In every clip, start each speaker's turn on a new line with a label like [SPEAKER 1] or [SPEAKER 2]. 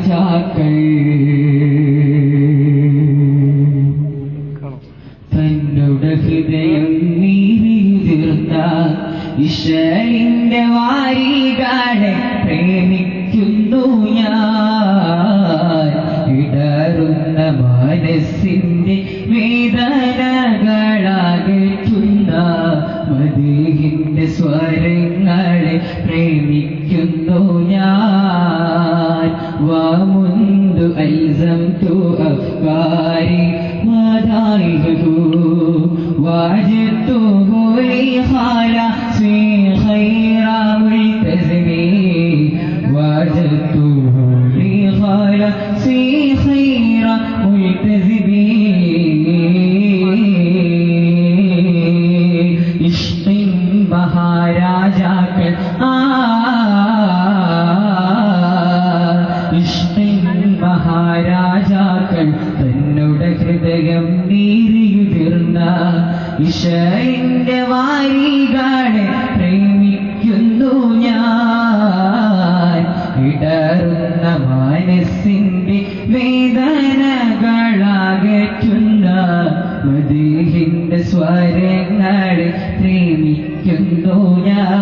[SPEAKER 1] രാജാക്കൾ തന്നുടെ ഹൃദയം നീറിയുതിർന്ന ഈശ്വരന്റെ വാരികളെ പ്രേമിക്കുന്നു ഞാൻ. ഇടറുന്ന മനസ്സിന്റെ വേദനകളകറ്റുന്ന മദീഹിന്റെ സ്വരങ്ങളെ പ്രേമിക്കുന്നു ഞാൻ. വമുന്ദു അൽസംതു അഫ്കാരി മദായിഹു വജദ്തുഹു ലി ഖലാസി ഖൈറ മുൽതസിമി വജദ്തുഹു ലി ഖലാസി ഖൈറ മുൽതസിമി. ഇഷ്കിൻ മഹാരാജാക്കൾ ഇഷ്കിൻ മഹാരാജാക്കൾ തന്നുടെ ഹൃദയം നീറിയുതിർന്ന ഈശ്വരന്റെ വാരികളെ പ്രേമിക്കുന്നു ഞാൻ. ഇടറുന്ന മനസ്സിന്റെ വേദനകളകറ്റുന്ന മദീഹിന്റെ സ്വരങ്ങളെ പ്രേമിക്കുന്നു ഞാൻ.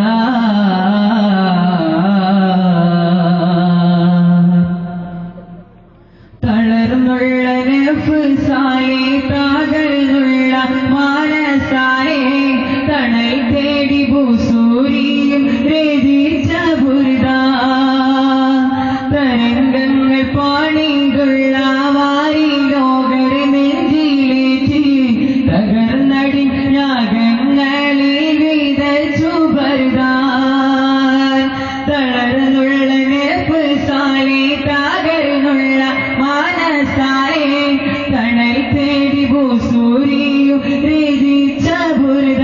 [SPEAKER 1] തളർന്നുള്ള നഫ്സായി തകർന്നുള്ള മനസ്സായി തണൽ തേടി ഭൂസൂരിയും രചിച്ച ബുർദ തരംഗങ്ങൾ പാണിതുള്ള വാരി ലോകർ നെഞ്ചിലേറ്റി തകർന്നടി യാഗങ്ങളിൽ വിതച്ചു ബർദ. തളർന്നുള്ള നഫ്സായി തകർന്നുള്ള മനസ്സായി തണൽ തേടി ഭൂസൂരിയും രചിച്ച ബുർദ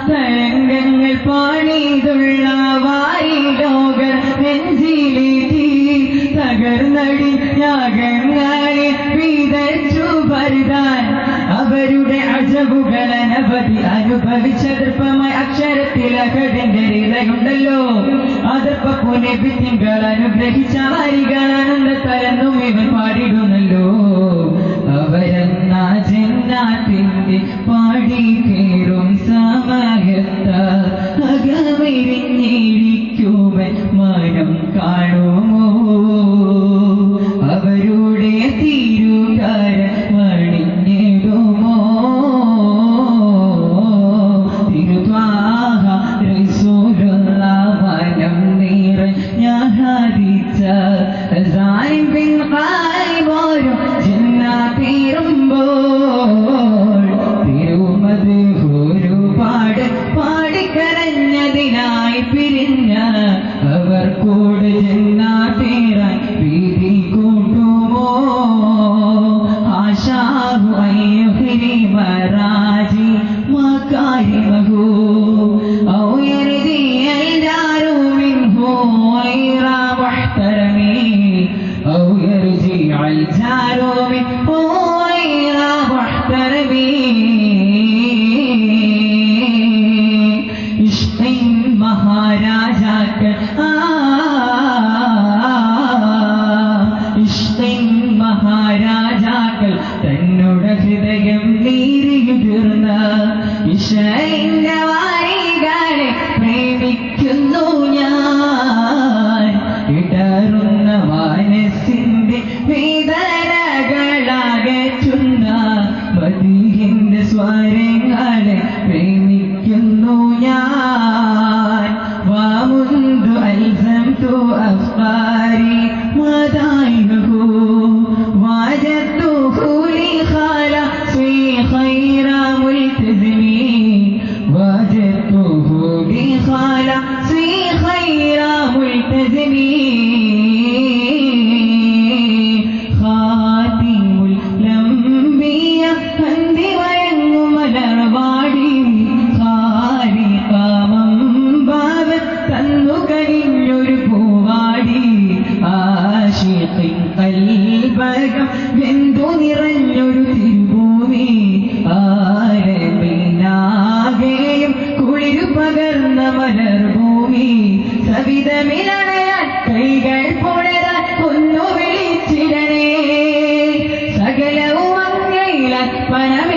[SPEAKER 1] തരംഗങ്ങൾ പാണിതുള്ള വാരി ലോകർ നെഞ്ചിലേറ്റി തകർന്നടി യാഗങ്ങളെ വിതച്ചു ബർദാൻ. അവരുടെ അജബുകൾ അനവധി അനുഭവിച്ച ദൃപ്പമായ അക്ഷരത്തിൽ അകടിന്റെ ഹൃദയമുണ്ടല്ലോ. അതിർപ്പൂനെ ഭിത്തികൾ അനുഗ്രഹിച്ച വാരികൾ ആനന്ദ തരന്നും ഇവൻ പാടിടുന്നല്ലോ. അവരെന്ന ജന്നാത്തിന്റെ പാടി കയറും സമയത്ത് അകമിരിഞ്ഞിരിക്കുവൻ മനം കാണുമോ. അവരുടെ തിരുകര മണിഞ്ഞിടുമോ. തിരുത്വാഹ റസൂലുള്ള വനം നിറഞ്ഞ ഹരിച്ച ബിൻ ഖൈബോരും ജന്നാത്തിരുമ്പോൾ തിരുമത് ഒരുപാട് പാടിക്കരഞ്ഞതിനായി പിരിഞ്ഞ അവർ കൂടെ ജന്നാത്തിറായി വീതി കൂട്ടുമോ. ആശാഹു അയ്യുഹരി മറാജി മകാരിമഹു ഔ യർദി അൽദാരു മിൻഹു ഗൈറ മുഹ്തരമി മനമേ